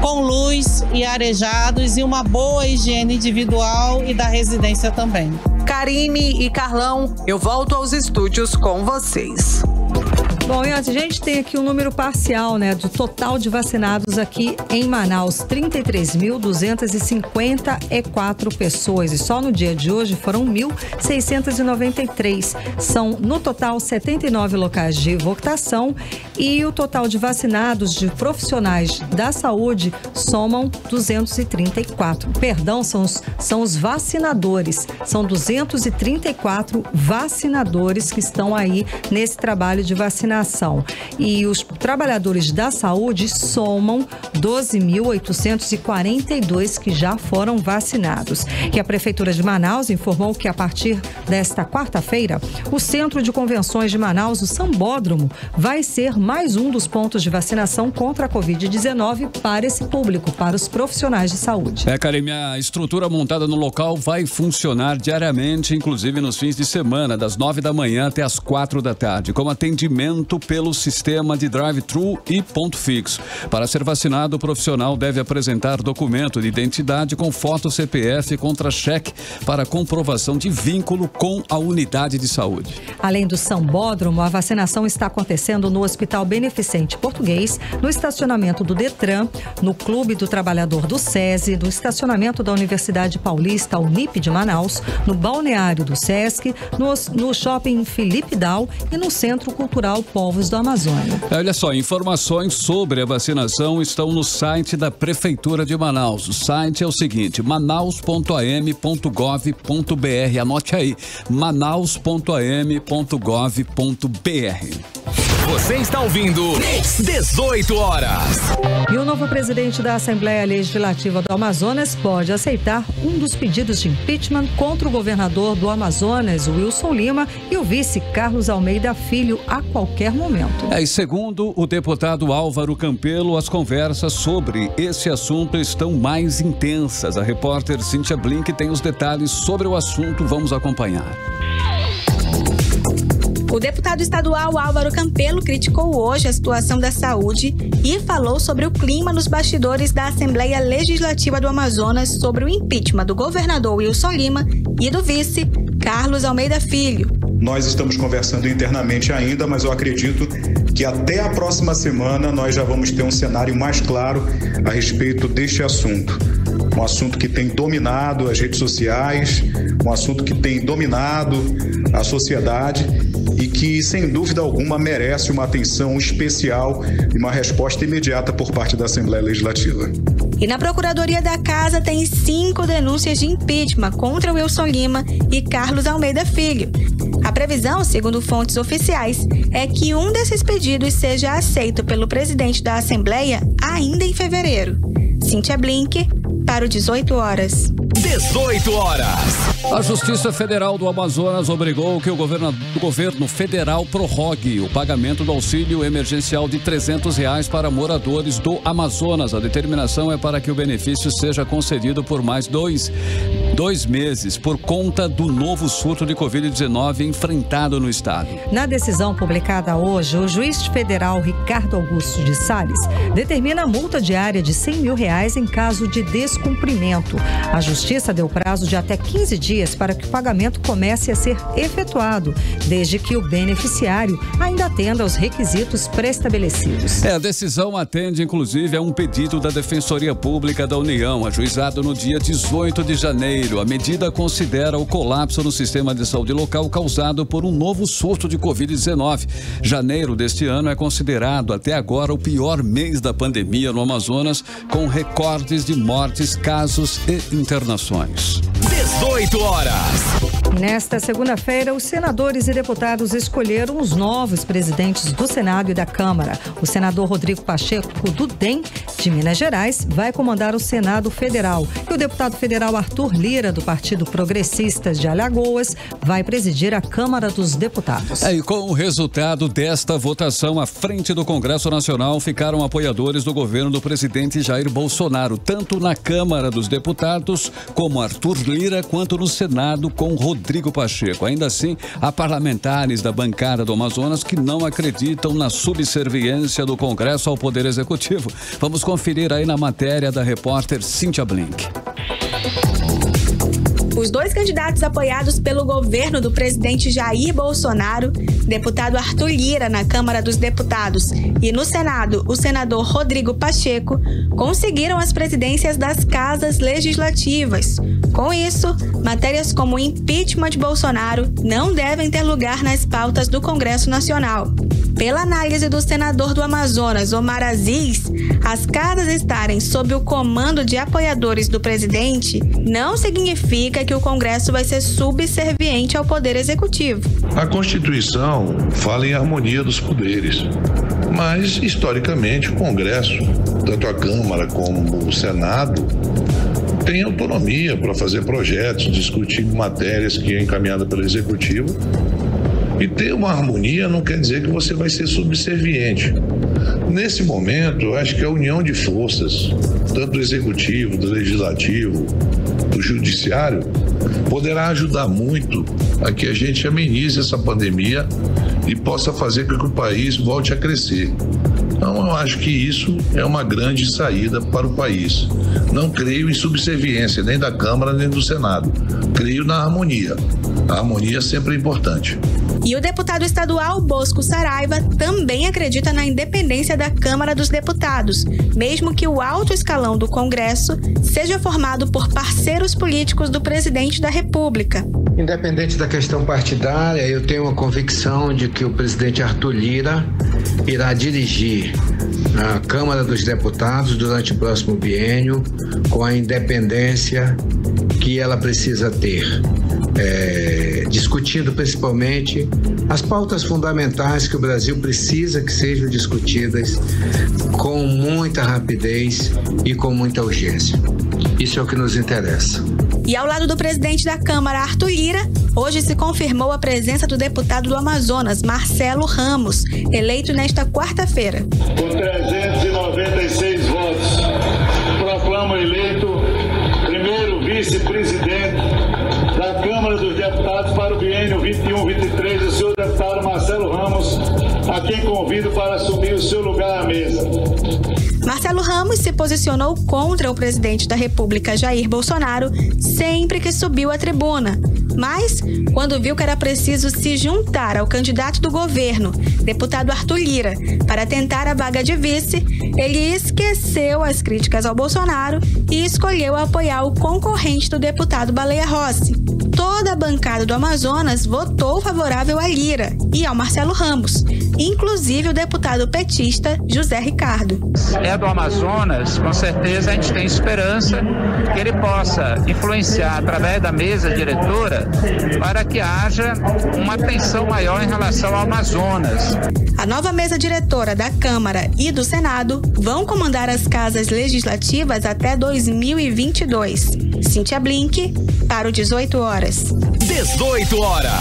com luz e arejados e uma boa higiene individual e da residência também. Karine e Carlão, eu volto aos estúdios com vocês. Bom, e a gente tem aqui um número parcial, né, do total de vacinados aqui em Manaus, 33.254 pessoas. E só no dia de hoje foram 1.693. São, no total, 79 locais de votação e o total de vacinados de profissionais da saúde somam 234. Perdão, são os vacinadores. São 234 vacinadores que estão aí nesse trabalho de vacinação. E os trabalhadores da saúde somam 12.842 que já foram vacinados. E a Prefeitura de Manaus informou que a partir desta quarta-feira, o Centro de Convenções de Manaus, o Sambódromo, vai ser mais um dos pontos de vacinação contra a Covid-19 para esse público, para os profissionais de saúde. Karine, a estrutura montada no local vai funcionar diariamente, inclusive nos fins de semana, das 9 da manhã até as 4 da tarde, com atendimento pelo sistema de drive-thru e ponto fixo. Para ser vacinado, o profissional deve apresentar documento de identidade com foto CPF e contra-cheque para comprovação de vínculo com a unidade de saúde. Além do Sambódromo, a vacinação está acontecendo no Hospital Beneficente Português, no estacionamento do Detran, no Clube do Trabalhador do SESI, no estacionamento da Universidade Paulista, Unip de Manaus, no balneário do Sesc, no shopping Felipe Dal e no Centro Cultural Povos do Amazônia. Olha só, informações sobre a vacinação estão no site da Prefeitura de Manaus. O site é o seguinte, manaus.am.gov.br. Anote aí, manaus.am.gov.br. Você está ouvindo 18 horas. E o novo presidente da Assembleia Legislativa do Amazonas pode aceitar um dos pedidos de impeachment contra o governador do Amazonas, Wilson Lima, e o vice Carlos Almeida Filho a qualquer momento. E segundo o deputado Álvaro Campelo, as conversas sobre esse assunto estão mais intensas. A repórter Cíntia Blink tem os detalhes sobre o assunto. Vamos acompanhar. O deputado estadual Álvaro Campelo criticou hoje a situação da saúde e falou sobre o clima nos bastidores da Assembleia Legislativa do Amazonas sobre o impeachment do governador Wilson Lima e do vice Carlos Almeida Filho. Nós estamos conversando internamente ainda, mas eu acredito que até a próxima semana nós já vamos ter um cenário mais claro a respeito deste assunto. Um assunto que tem dominado as redes sociais, um assunto que tem dominado a sociedade e que, sem dúvida alguma, merece uma atenção especial e uma resposta imediata por parte da Assembleia Legislativa. E na Procuradoria da Casa tem 5 denúncias de impeachment contra Wilson Lima e Carlos Almeida Filho. A previsão, segundo fontes oficiais, é que um desses pedidos seja aceito pelo presidente da Assembleia ainda em fevereiro. Cíntia Blink, para o 18 horas. 18 horas. A Justiça Federal do Amazonas obrigou que o governo federal prorrogue o pagamento do auxílio emergencial de R$300 para moradores do Amazonas. A determinação é para que o benefício seja concedido por mais dois meses, por conta do novo surto de Covid-19 enfrentado no estado. Na decisão publicada hoje, o juiz federal Ricardo Augusto de Salles determina a multa diária de R$100 mil em caso de descumprimento. A Justiça deu prazo de até 15 dias para que o pagamento comece a ser efetuado, desde que o beneficiário ainda atenda aos requisitos pré-estabelecidos. A decisão atende, inclusive, a um pedido da Defensoria Pública da União, ajuizado no dia 18 de janeiro. A medida considera o colapso no sistema de saúde local causado por um novo surto de Covid-19. Janeiro deste ano é considerado até agora o pior mês da pandemia no Amazonas, com recordes de mortes, casos e internações. 18 horas. Nesta segunda-feira, os senadores e deputados escolheram os novos presidentes do Senado e da Câmara. O senador Rodrigo Pacheco, do DEM, de Minas Gerais, vai comandar o Senado Federal. E o deputado federal Arthur Lira, do Partido Progressistas de Alagoas, vai presidir a Câmara dos Deputados. E com o resultado desta votação, à frente do Congresso Nacional ficaram apoiadores do governo do presidente Jair Bolsonaro, tanto na Câmara dos Deputados, como Arthur Lira, quanto no Senado, com Rodrigo Pacheco. Ainda assim, há parlamentares da bancada do Amazonas que não acreditam na subserviência do Congresso ao Poder Executivo. Vamos conferir aí na matéria da repórter Cíntia Blink. Os dois candidatos apoiados pelo governo do presidente Jair Bolsonaro, deputado Arthur Lira na Câmara dos Deputados e no Senado, o senador Rodrigo Pacheco, conseguiram as presidências das casas legislativas. Com isso, matérias como o impeachment de Bolsonaro não devem ter lugar nas pautas do Congresso Nacional. Pela análise do senador do Amazonas, Omar Aziz, as casas estarem sob o comando de apoiadores do presidente não significa que o Congresso vai ser subserviente ao Poder Executivo. A Constituição fala em harmonia dos poderes, mas, historicamente, o Congresso, tanto a Câmara como o Senado, tem autonomia para fazer projetos, discutir matérias que é encaminhada pelo Executivo. E ter uma harmonia não quer dizer que você vai ser subserviente. Nesse momento, eu acho que a união de forças, tanto do Executivo, do Legislativo, do Judiciário, poderá ajudar muito a que a gente amenize essa pandemia e possa fazer com que o país volte a crescer. Então, eu acho que isso é uma grande saída para o país. Não creio em subserviência, nem da Câmara, nem do Senado. Creio na harmonia. A harmonia sempre é importante. E o deputado estadual Bosco Saraiva também acredita na independência da Câmara dos Deputados, mesmo que o alto escalão do Congresso seja formado por parceiros políticos do presidente da República. Independente da questão partidária, eu tenho uma convicção de que o presidente Arthur Lira irá dirigir a Câmara dos Deputados durante o próximo biênio com a independência que ela precisa ter. Discutindo principalmente as pautas fundamentais que o Brasil precisa que sejam discutidas com muita rapidez e com muita urgência. Isso é o que nos interessa. E ao lado do presidente da Câmara, Arthur Lira, hoje se confirmou a presença do deputado do Amazonas, Marcelo Ramos, eleito nesta quarta-feira. Com 396 votos, proclamo eleito primeiro vice-presidente da Câmara dos Deputados para o biênio 21-23, o senhor deputado Marcelo Ramos, a quem convido para assumir o seu lugar à mesa. Marcelo Ramos se posicionou contra o presidente da República, Jair Bolsonaro, sempre que subiu à tribuna. Mas, quando viu que era preciso se juntar ao candidato do governo, deputado Arthur Lira, para tentar a vaga de vice, ele esqueceu as críticas ao Bolsonaro e escolheu apoiar o concorrente do deputado Baleia Rossi. Toda a bancada do Amazonas votou favorável a Lira e ao Marcelo Ramos, inclusive o deputado petista José Ricardo. É do Amazonas, com certeza a gente tem esperança que ele possa influenciar através da mesa diretora para que haja uma atenção maior em relação ao Amazonas. A nova mesa diretora da Câmara e do Senado vão comandar as casas legislativas até 2022. Cíntia Blink, para o 18 horas. 18 horas.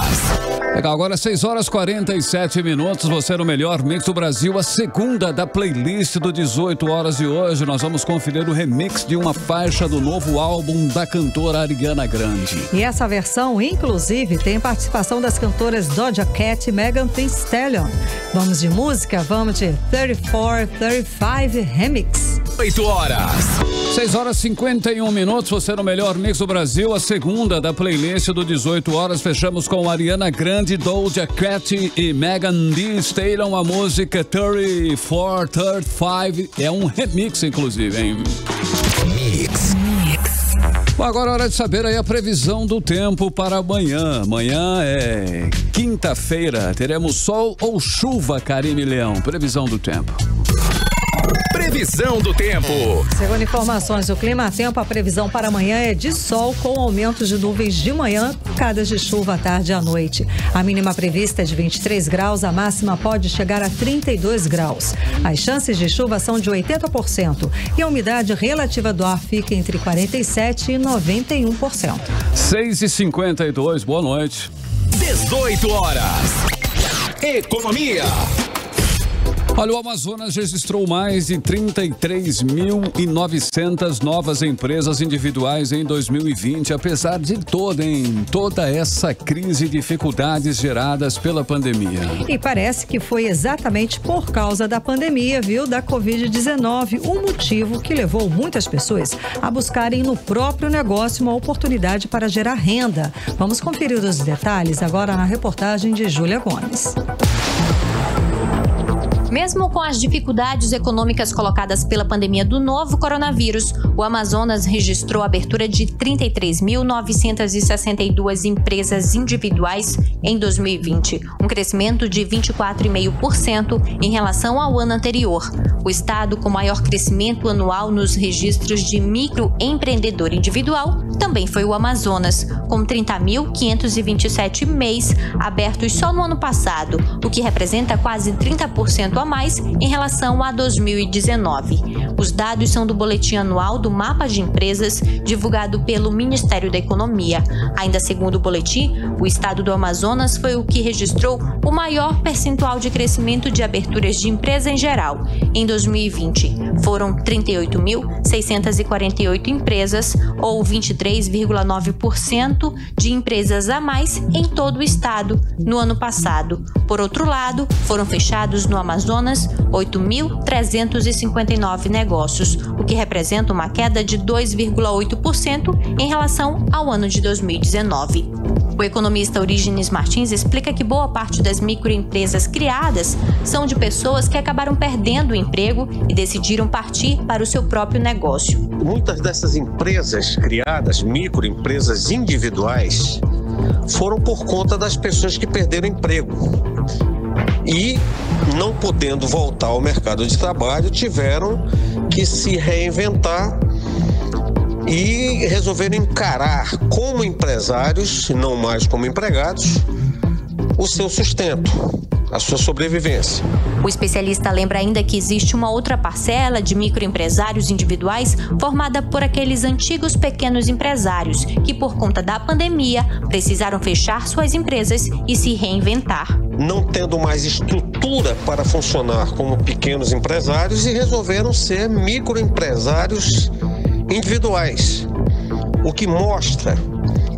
Legal, agora 6 horas 47 minutos. Você no melhor mix do Brasil, a segunda da playlist do 18 horas de hoje. Nós vamos conferir o remix de uma faixa do novo álbum da cantora Ariana Grande. E essa versão, inclusive, tem participação das cantoras Doja Cat e Megan Thee Stallion. Vamos de música? Vamos de 34-35 Remix. 8 horas. 6 horas 51 minutos. Você no melhor mix do Brasil, a segunda da playlist do 18 horas. Fechamos com Ariana Grande, Doja Cat e Megan Thee Stallion. A música 34-35 é um remix, inclusive, hein? Mix. Bom, agora é hora de saber aí a previsão do tempo para amanhã. Amanhã é quinta-feira. Teremos sol ou chuva, Karine Leão? Previsão do tempo. Previsão do tempo. Segundo informações do Climatempo, a previsão para amanhã é de sol com aumentos de nuvens de manhã, pancadas de chuva à tarde e à noite. A mínima prevista é de 23 graus, a máxima pode chegar a 32 graus. As chances de chuva são de 80% e a umidade relativa do ar fica entre 47% e 91%. 6h52, boa noite. 18 horas. Economia. Olha, o Amazonas registrou mais de 33.900 novas empresas individuais em 2020, apesar de toda essa crise e dificuldades geradas pela pandemia. E parece que foi exatamente por causa da pandemia, da Covid-19, o motivo que levou muitas pessoas a buscarem no próprio negócio uma oportunidade para gerar renda. Vamos conferir os detalhes agora na reportagem de Júlia Gomes. Mesmo com as dificuldades econômicas colocadas pela pandemia do novo coronavírus, o Amazonas registrou a abertura de 33.962 empresas individuais em 2020, um crescimento de 24,5% em relação ao ano anterior. O estado com maior crescimento anual nos registros de microempreendedor individual também foi o Amazonas, com 30.527 MEIs abertos só no ano passado, o que representa quase 30% a mais em relação a 2019. Os dados são do boletim anual do Mapa de Empresas, divulgado pelo Ministério da Economia. Ainda segundo o boletim, o estado do Amazonas foi o que registrou o maior percentual de crescimento de aberturas de empresa em geral. Em 2020, foram 38.648 empresas, ou 23,9% de empresas a mais em todo o estado no ano passado. Por outro lado, foram fechados no Amazonas 8.359 negócios, o que representa uma queda de 2,8% em relação ao ano de 2019. O economista Orígenes Martins explica que boa parte das microempresas criadas são de pessoas que acabaram perdendo o emprego e decidiram partir para o seu próprio negócio. Muitas dessas empresas criadas, microempresas individuais, foram por conta das pessoas que perderam emprego. E, não podendo voltar ao mercado de trabalho, tiveram que se reinventar e resolveram encarar como empresários, e não mais como empregados, o seu sustento, a sua sobrevivência. O especialista lembra ainda que existe uma outra parcela de microempresários individuais formada por aqueles antigos pequenos empresários que, por conta da pandemia, precisaram fechar suas empresas e se reinventar. Não tendo mais estrutura para funcionar como pequenos empresários e resolveram ser microempresários individuais, o que mostra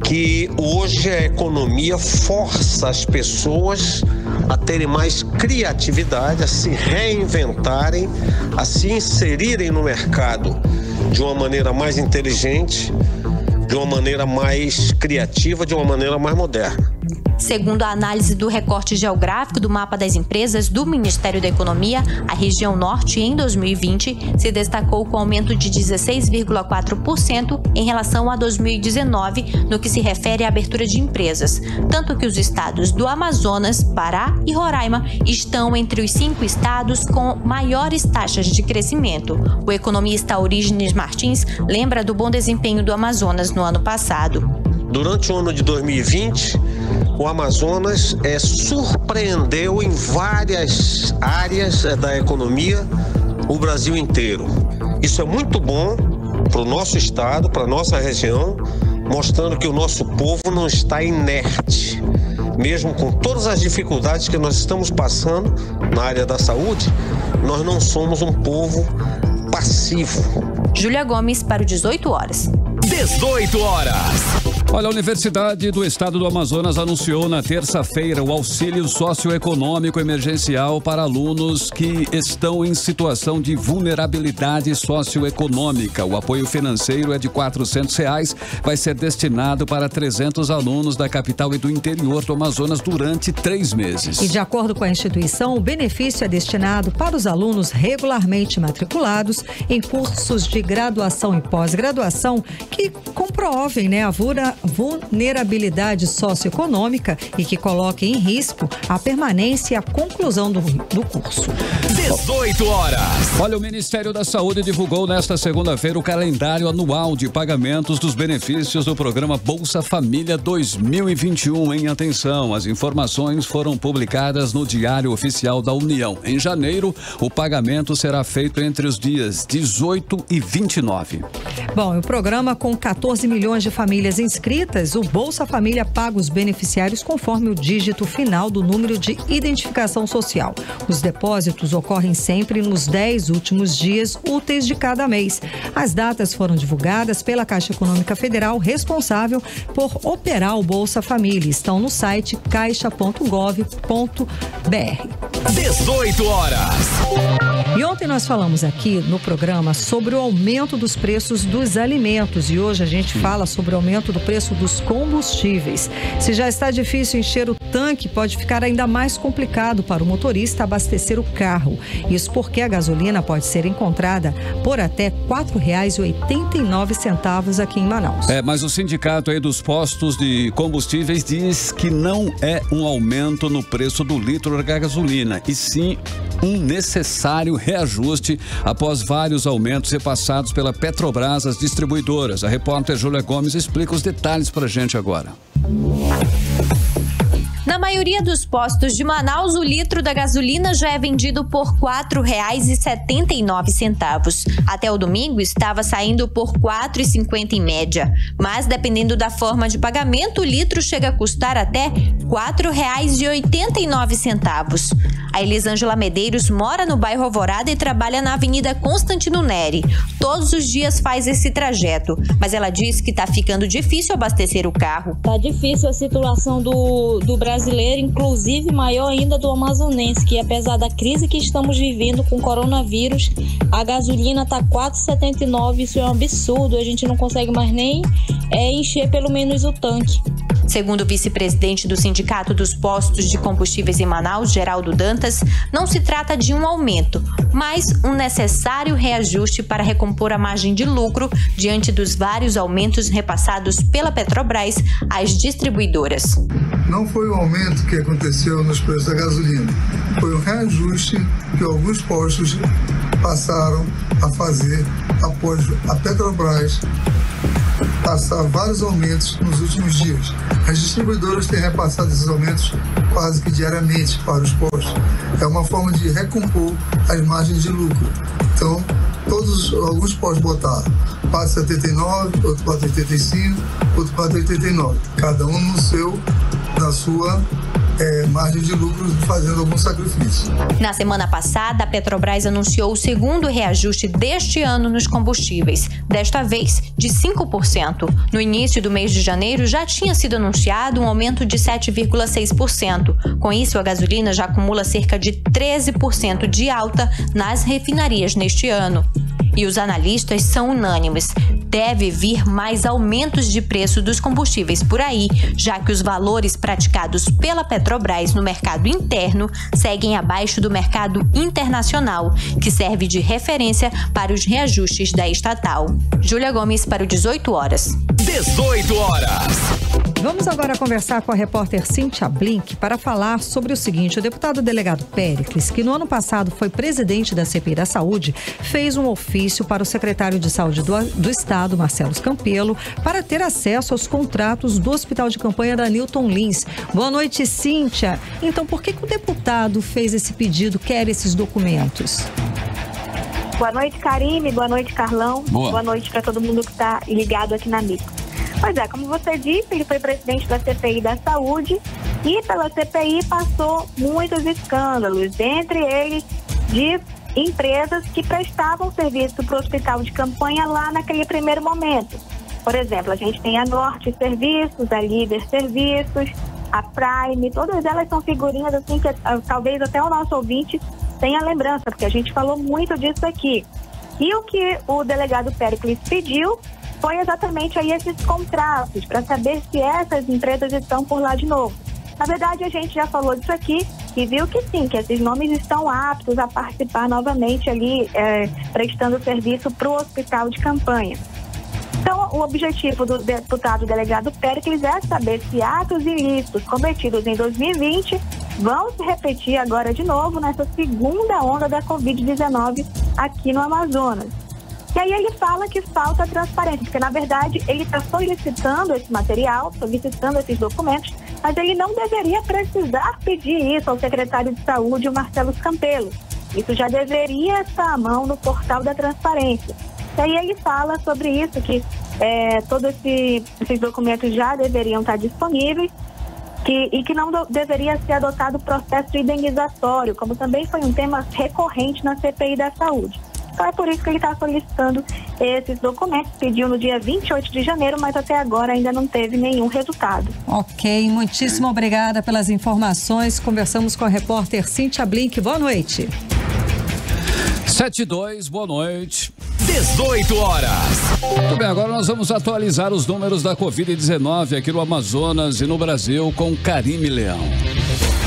que hoje a economia força as pessoas a terem mais criatividade, a se reinventarem, a se inserirem no mercado de uma maneira mais inteligente, de uma maneira mais criativa, de uma maneira mais moderna. Segundo a análise do recorte geográfico do Mapa das Empresas do Ministério da Economia, a região norte, em 2020, se destacou com aumento de 16,4% em relação a 2019, no que se refere à abertura de empresas. Tanto que os estados do Amazonas, Pará e Roraima estão entre os 5 estados com maiores taxas de crescimento. O economista Orígenes Martins lembra do bom desempenho do Amazonas no ano passado. Durante o ano de 2020, o Amazonas surpreendeu em várias áreas da economia o Brasil inteiro. Isso é muito bom para o nosso estado, para a nossa região, mostrando que o nosso povo não está inerte. Mesmo com todas as dificuldades que nós estamos passando na área da saúde, nós não somos um povo passivo. Júlia Gomes para o 18 horas. 18 horas. Olha, a Universidade do Estado do Amazonas anunciou na terça-feira o auxílio socioeconômico emergencial para alunos que estão em situação de vulnerabilidade socioeconômica. O apoio financeiro é de R$400, vai ser destinado para 300 alunos da capital e do interior do Amazonas durante 3 meses. E de acordo com a instituição, o benefício é destinado para os alunos regularmente matriculados em cursos de graduação e pós-graduação que comprovem, a vulnerabilidade socioeconômica e que coloque em risco a permanência e a conclusão do curso. 18 horas. Olha, o Ministério da Saúde divulgou nesta segunda-feira o calendário anual de pagamentos dos benefícios do programa Bolsa Família 2021. Em atenção, as informações foram publicadas no Diário Oficial da União. Em janeiro, o pagamento será feito entre os dias 18 e 29. Bom, o programa com 14 milhões de famílias inscritas, o Bolsa Família paga os beneficiários conforme o dígito final do número de identificação social. Os depósitos ocorrem sempre nos 10 últimos dias úteis de cada mês. As datas foram divulgadas pela Caixa Econômica Federal, responsável por operar o Bolsa Família. Estão no site caixa.gov.br. 18 horas. E ontem nós falamos aqui no programa sobre o aumento dos preços dos alimentos e hoje a gente fala sobre o aumento do preço dos combustíveis. Se já está difícil encher o tanque, pode ficar ainda mais complicado para o motorista abastecer o carro. Isso porque a gasolina pode ser encontrada por até R$ 4,89 aqui em Manaus. Mas o sindicato aí dos postos de combustíveis diz que não é um aumento no preço do litro da gasolina, e sim um necessário reajuste após vários aumentos repassados pela Petrobras às distribuidoras. A repórter Júlia Gomes explica os detalhes pra gente agora. Na maioria dos postos de Manaus, o litro da gasolina já é vendido por R$ 4,79. Até o domingo estava saindo por R$ 4,50 em média. Mas, dependendo da forma de pagamento, o litro chega a custar até R$ 4,89. A Elisângela Medeiros mora no bairro Alvorada e trabalha na Avenida Constantino Neri. Todos os dias faz esse trajeto, mas ela diz que está ficando difícil abastecer o carro. Tá difícil a situação do brasileiro, inclusive maior ainda do amazonense, que apesar da crise que estamos vivendo com o coronavírus, a gasolina tá R$ 4,79, isso é um absurdo, a gente não consegue mais nem encher pelo menos o tanque. Segundo o vice-presidente do Sindicato dos Postos de Combustíveis em Manaus, Geraldo Dantas, não se trata de um aumento, mas um necessário reajuste para recompor a margem de lucro diante dos vários aumentos repassados pela Petrobras às distribuidoras. Não foi um aumento que aconteceu nos preços da gasolina, foi um reajuste que alguns postos passaram a fazer após a Petrobras passar vários aumentos nos últimos dias. As distribuidoras têm repassado esses aumentos quase que diariamente para os postos. É uma forma de recompor as margens de lucro. Então, alguns postos botaram 4,79, outro 4,85, outro 4,89. Cada um na sua margem de lucro, fazendo algum sacrifício. Na semana passada, a Petrobras anunciou o segundo reajuste deste ano nos combustíveis, desta vez de 5%. No início do mês de janeiro, já tinha sido anunciado um aumento de 7,6%. Com isso, a gasolina já acumula cerca de 13% de alta nas refinarias neste ano. E os analistas são unânimes. Deve vir mais aumentos de preço dos combustíveis por aí, já que os valores praticados pela Petrobras no mercado interno seguem abaixo do mercado internacional, que serve de referência para os reajustes da estatal. Júlia Gomes para o 18 horas. 18 horas. Vamos agora conversar com a repórter Cíntia Blink para falar sobre o seguinte: o deputado delegado Péricles, que no ano passado foi presidente da CPI da Saúde, fez um ofício para o secretário de Saúde do Estado, Marcelo Campelo, para ter acesso aos contratos do Hospital de Campanha da Newton Lins. Boa noite, Cíntia. Então, por que o deputado fez esse pedido, quer esses documentos? Boa noite, Karine. Boa noite, Carlão. Boa noite para todo mundo que está ligado aqui na Mix. Pois é, como você disse, ele foi presidente da CPI da Saúde e pela CPI passou muitos escândalos, dentre eles de empresas que prestavam serviço para o hospital de campanha lá naquele primeiro momento. Por exemplo, a gente tem a Norte Serviços, a Líder Serviços, a Prime, todas elas são figurinhas assim que talvez até o nosso ouvinte tenha lembrança, porque a gente falou muito disso aqui. E o que o delegado Péricles pediu foi exatamente aí esses contratos, para saber se essas empresas estão por lá de novo. Na verdade, a gente já falou disso aqui e viu que sim, que esses nomes estão aptos a participar novamente ali, prestando serviço para o hospital de campanha. Então, o objetivo do deputado delegado Péricles é saber se atos ilícitos cometidos em 2020 vão se repetir agora de novo nessa segunda onda da Covid-19 aqui no Amazonas. E aí ele fala que falta transparência, porque na verdade ele está solicitando esse material, solicitando esses documentos, mas ele não deveria precisar pedir isso ao secretário de Saúde, o Marcelo Campelo. Isso já deveria estar à mão no portal da transparência. E aí ele fala sobre isso, que todos esses documentos já deveriam estar disponíveis e que não deveria ser adotado o processo indenizatório, como também foi um tema recorrente na CPI da Saúde. Então é por isso que ele está solicitando esses documentos, pediu no dia 28 de janeiro, mas até agora ainda não teve nenhum resultado. Ok, muitíssimo obrigada pelas informações. Conversamos com a repórter Cíntia Blink. Boa noite. 7:02, boa noite. 18 horas. Muito bem, agora nós vamos atualizar os números da Covid-19 aqui no Amazonas e no Brasil com Karime Leão.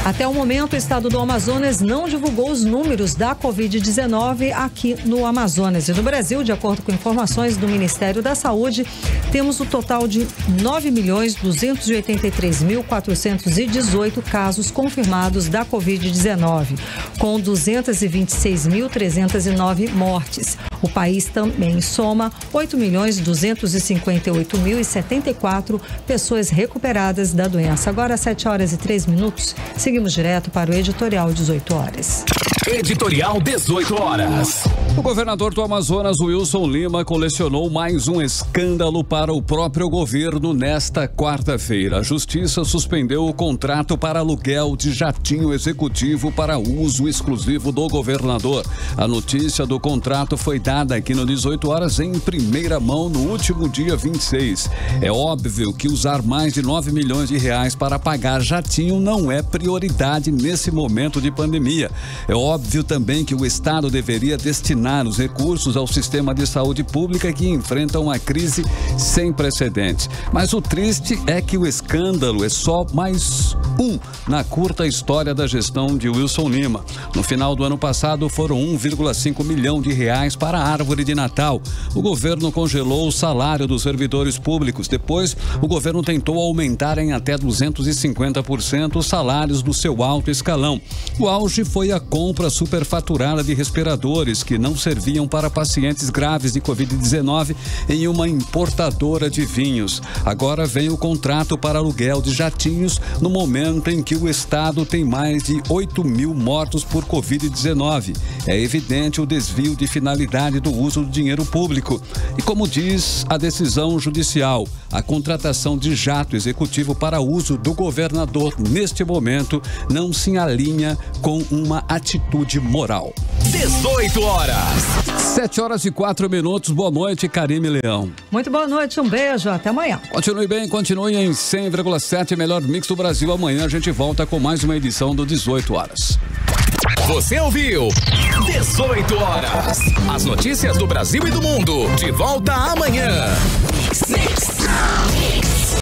Até o momento, o estado do Amazonas não divulgou os números da Covid-19 aqui no Amazonas. E no Brasil, de acordo com informações do Ministério da Saúde, temos o total de 9.283.418 casos confirmados da Covid-19, com 226.309 mortes. O país também soma 8.258.074 pessoas recuperadas da doença. Agora, às 7h03, seguimos direto para o editorial 18 horas. Editorial 18 horas. O governador do Amazonas, Wilson Lima, colecionou mais um escândalo para o próprio governo nesta quarta-feira. A Justiça suspendeu o contrato para aluguel de jatinho executivo para uso exclusivo do governador. A notícia do contrato foi dada aqui no 18 horas em primeira mão no último dia 26. É óbvio que usar mais de 9 milhões de reais para pagar jatinho não é prioridade nesse momento de pandemia. É óbvio também que o Estado deveria destinar os recursos ao sistema de saúde pública que enfrenta uma crise sem precedentes. Mas o triste é que o escândalo é só mais um na curta história da gestão de Wilson Lima. No final do ano passado foram 1,5 milhão de reais para a árvore de Natal. O governo congelou o salário dos servidores públicos. Depois, o governo tentou aumentar em até 250% os salários do seu alto escalão. O auge foi a compra superfaturada de respiradores que não serviam para pacientes graves de Covid-19 em uma importadora de vinhos. Agora vem o contrato para aluguel de jatinhos no momento em que o Estado tem mais de 8 mil mortos por Covid-19. É evidente o desvio de finalidade do uso do dinheiro público. E como diz a decisão judicial, a contratação de jato executivo para uso do governador neste momento não se alinha com uma atitude moral. 18 horas. 7h04. Boa noite, Karime Leão. Muito boa noite, um beijo, até amanhã. Continue bem, continue em 100,7, melhor mix do Brasil. Amanhã a gente volta com mais uma edição do 18 horas. Você ouviu 18 horas. As notícias do Brasil e do mundo. De volta amanhã.